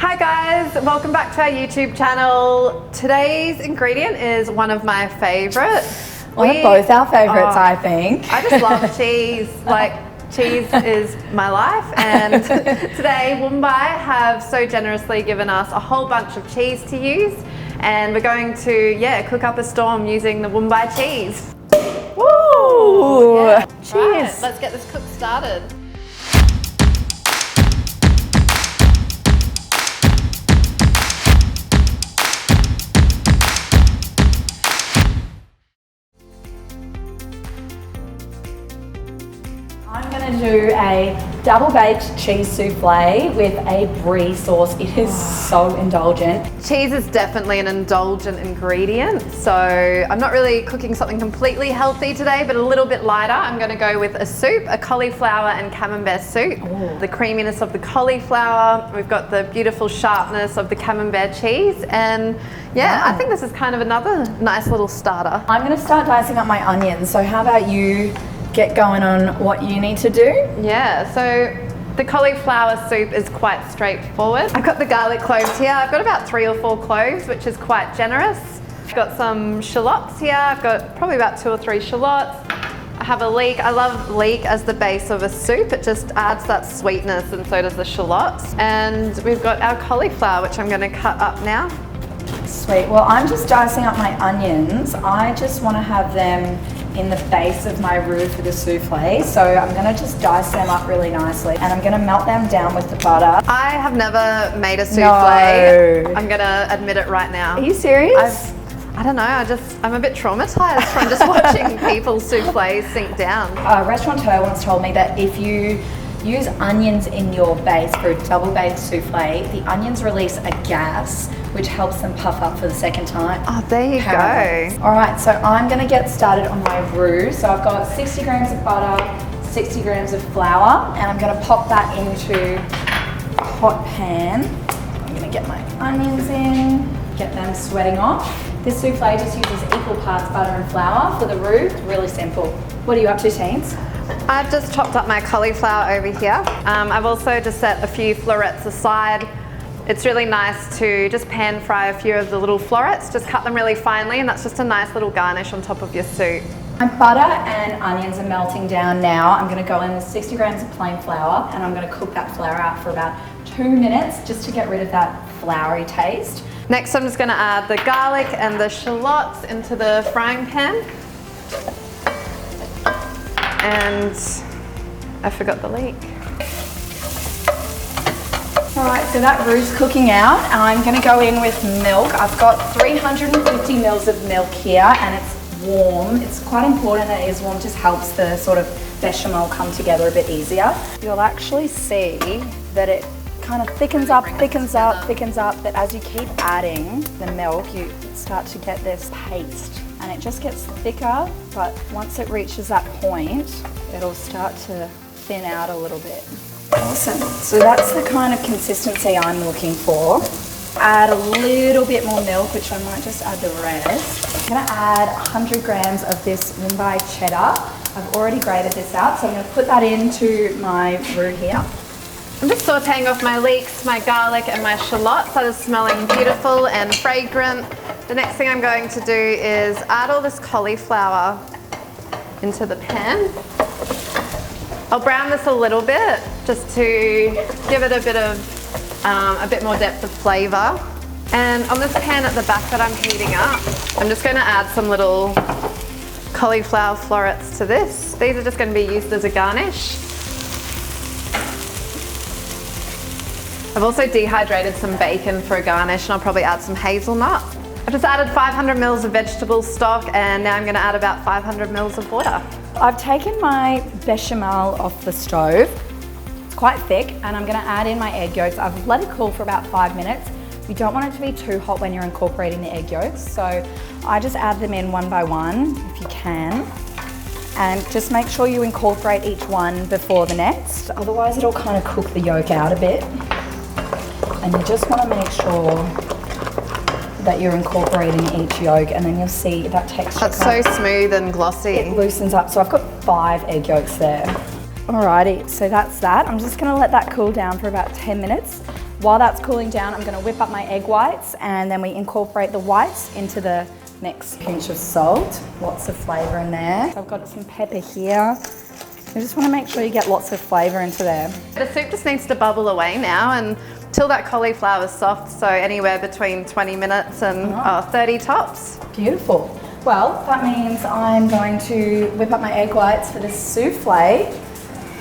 Hi guys, welcome back to our YouTube channel. Today's ingredient is one of my favourite. One of both our favourites, I think. I just love cheese. Cheese is my life, and today Woombye have so generously given us a whole bunch of cheese to use, and we're going to cook up a storm using the Woombye cheese. Woo! Yeah. Cheers! Right, let's get this cook started. I'm going to do a double baked cheese souffle with a brie sauce. It is so indulgent. Cheese is definitely an indulgent ingredient, so I'm not really cooking something completely healthy today, but a little bit lighter. I'm going to go with a soup, a cauliflower and camembert soup. Ooh. The creaminess of the cauliflower, we've got the beautiful sharpness of the camembert cheese, and I think this is kind of another nice little starter. I'm going to start dicing up my onions, so how about you get going on what you need to do? Yeah, so the cauliflower soup is quite straightforward. I've got the garlic cloves here. I've got about 3 or 4 cloves, which is quite generous. I've got some shallots here. I've got probably about 2 or 3 shallots. I have a leek. I love leek as the base of a soup. It just adds that sweetness, and so does the shallots. And we've got our cauliflower, which I'm going to cut up now. Sweet. Well, I'm just dicing up my onions. I just want to have them in the base of my roux for the souffle, so I'm going to just dice them up really nicely, and I'm going to melt them down with the butter. I have never made a souffle. No. I'm going to admit it right now. Are you serious? I don't know, I'm a bit traumatized from just watching people's souffles sink down. A restaurateur once told me that if you use onions in your base for a double baked souffle, the onions release a gas which helps them puff up for the second time. Oh, there you go. All right, so I'm gonna get started on my roux. So I've got 60 grams of butter, 60 grams of flour, and I'm gonna pop that into a hot pan. I'm gonna get my onions in, get them sweating off. This souffle just uses equal parts butter and flour for the roux. It's really simple. What are you up to, teens? I've just chopped up my cauliflower over here. I've also just set a few florets aside. It's really nice to just pan fry a few of the little florets, just cut them really finely, and that's just a nice little garnish on top of your soup. My butter and onions are melting down now. I'm going to go in with 60 grams of plain flour, and I'm going to cook that flour out for about 2 minutes just to get rid of that floury taste. Next, I'm just going to add the garlic and the shallots into the frying pan. And I forgot the leek. All right, so that roux's cooking out. I'm going to go in with milk. I've got 350 mils of milk here, and it's warm. It's quite important that it is warm, just helps the sort of bechamel come together a bit easier. You'll actually see that it kind of thickens up, but as you keep adding the milk, you start to get this paste, and it just gets thicker, but once it reaches that point, it'll start to thin out a little bit. Awesome. So that's the kind of consistency I'm looking for. Add a little bit more milk, which I might just add the rest. I'm going to add 100 grams of this Woombye cheddar. I've already grated this out, so I'm going to put that into my roux here. I'm just sauteing off my leeks, my garlic and my shallots. That is smelling beautiful and fragrant. The next thing I'm going to do is add all this cauliflower into the pan. I'll brown this a little bit just to give it a bit more depth of flavour. And on this pan at the back that I'm heating up, I'm just going to add some little cauliflower florets to this. These are just going to be used as a garnish. I've also dehydrated some bacon for a garnish, and I'll probably add some hazelnut. I've just added 500 mils of vegetable stock, and now I'm going to add about 500 mils of water. I've taken my bechamel off the stove. It's quite thick, and I'm going to add in my egg yolks. I've let it cool for about 5 minutes. You don't want it to be too hot when you're incorporating the egg yolks, so I just add them in one by one if you can. And just make sure you incorporate each one before the next, otherwise it'll kind of cook the yolk out a bit. And you just want to make sure that you're incorporating each yolk, and then you'll see that texture. That's so smooth and glossy. It loosens up. So I've got 5 egg yolks there. Alrighty, so that's that. I'm just going to let that cool down for about 10 minutes. While that's cooling down, I'm gonna whip up my egg whites and then we incorporate the whites into the mix. Pinch of salt, lots of flavor in there. So I've got some pepper here. You just wanna make sure you get lots of flavor into there. The soup just needs to bubble away now and till that cauliflower is soft, so anywhere between 20 minutes and 30 tops. Beautiful. Well, that means I'm going to whip up my egg whites for this souffle.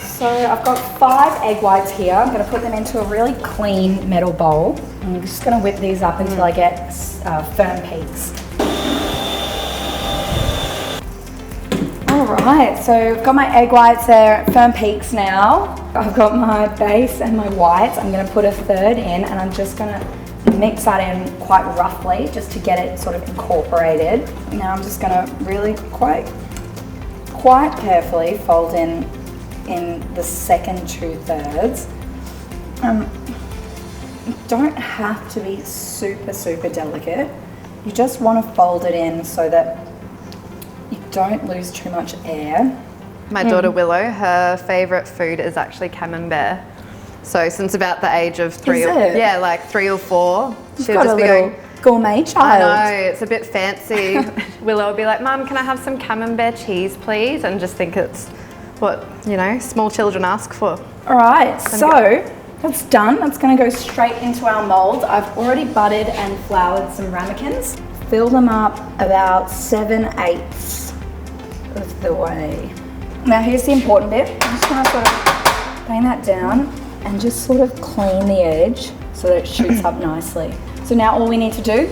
So I've got 5 egg whites here. I'm going to put them into a really clean metal bowl. And I'm just going to whip these up until I get firm peaks. All right, so I've got my egg whites there at firm peaks now. I've got my base and my whites. I'm going to put a third in and I'm just going to mix that in quite roughly just to get it sort of incorporated. Now I'm just going to really quite carefully fold in the second 2/3. You don't have to be super delicate. You just want to fold it in so that you don't lose too much air. My daughter Willow, her favourite food is actually Camembert. So since about the age of 3 like 3 or 4, she'll just be going, gourmet child. I know, it's a bit fancy. Willow will be like, Mum, can I have some Camembert cheese, please? And just think it's what, you know, small children ask for. All right, so that's done. That's gonna go straight into our mold. I've already buttered and floured some ramekins. Fill them up about 7/8 of the way. Now here's the important bit. I'm just gonna sort of bang that down and just sort of clean the edge so that it shoots up nicely. So now all we need to do,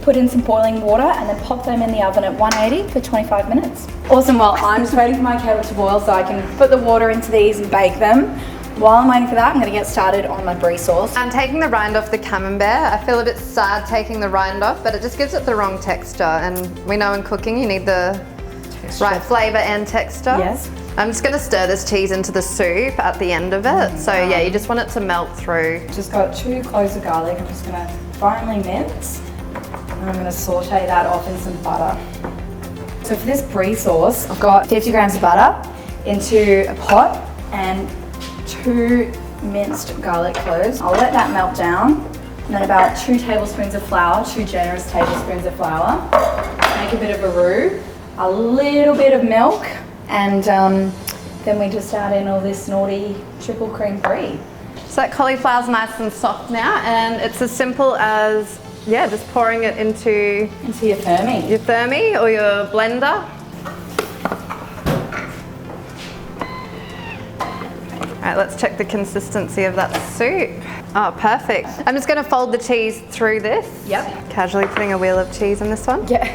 put in some boiling water and then pop them in the oven at 180 for 25 minutes. Awesome, well I'm just waiting for my kettle to boil so I can put the water into these and bake them. While I'm waiting for that, I'm gonna get started on my brie sauce. I'm taking the rind off the Camembert. I feel a bit sad taking the rind off, but it just gives it the wrong texture. And we know in cooking you need the right flavour and texture. Yes. I'm just gonna stir this cheese into the soup at the end of it. So yeah, you just want it to melt through. Just got 2 cloves of garlic. I'm just gonna finely mince. And I'm gonna saute that off in some butter. So for this brie sauce, I've got 50 grams of butter into a pot and 2 minced garlic cloves. I'll let that melt down. And then about 2 tablespoons of flour, 2 generous tablespoons of flour. Make a bit of a roux, a little bit of milk, and then we just add in all this naughty triple cream brie. So that cauliflower's nice and soft now, and it's as simple as, yeah, just pouring it into your thermi. Your thermi or your blender. All right, let's check the consistency of that soup. Oh, perfect. I'm just gonna fold the cheese through this. Yep. Casually putting a wheel of cheese in this one. Yeah.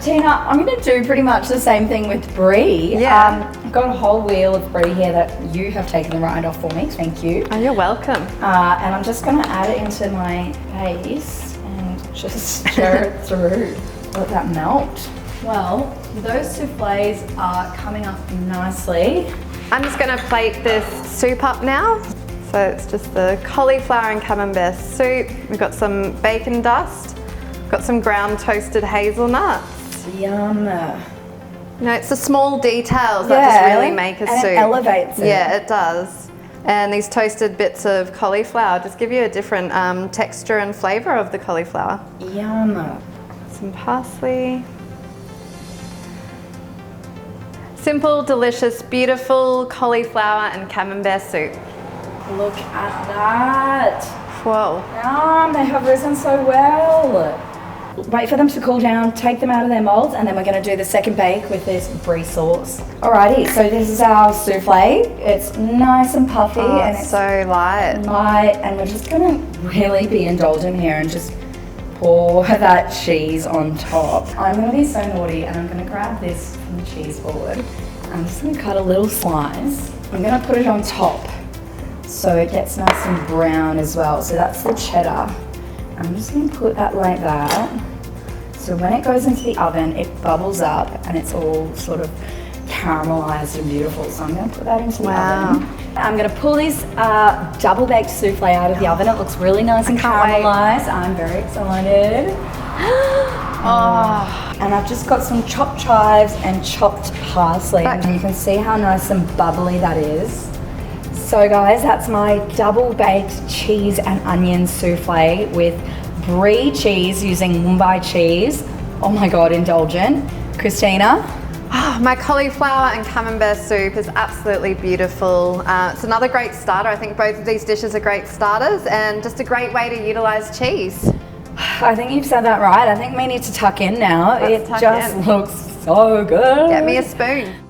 Tina, I'm gonna do pretty much the same thing with brie. Yeah. I've got a whole wheel of brie here that you have taken the rind off for me, thank you. Oh, you're welcome. And I'm just gonna add it into my base and just stir it through. Let that melt. Well, those soufflés are coming up nicely. I'm just gonna plate this soup up now. So it's just the cauliflower and camembert soup. We've got some bacon dust. We've got some ground toasted hazelnuts. Yum. You know, it's the small details that just really make a soup. It elevates it. Yeah, it does. And these toasted bits of cauliflower just give you a different texture and flavour of the cauliflower. Yum. Some parsley. Simple, delicious, beautiful cauliflower and camembert soup. Look at that. Whoa. Yum, they have risen so well. Wait for them to cool down, take them out of their molds, and then we're gonna do the second bake with this brie sauce. Alrighty, so this is our souffle. It's nice and puffy and it's so light. And we're just gonna really be indulgent here and just pour that cheese on top. I'm gonna be so naughty and I'm gonna grab this from the cheese board. I'm just gonna cut a little slice. I'm gonna put it on top so it gets nice and brown as well. So that's the cheddar. I'm just going to put that like that. So when it goes into the oven, it bubbles up and it's all sort of caramelized and beautiful. So I'm going to put that into the oven. I'm going to pull this double baked souffle out of the oven. It looks really nice and caramelized. I'm very excited. And I've just got some chopped chives and chopped parsley. And you can see how nice and bubbly that is. So So guys, that's my double baked cheese and onion souffle with brie cheese using Woombye cheese. Oh my God, indulgent. Christina? Oh, my cauliflower and camembert soup is absolutely beautiful. It's another great starter. I think both of these dishes are great starters and just a great way to utilize cheese. I think you've said that right. I think we need to tuck in now. Let's it just looks so good. Get me a spoon.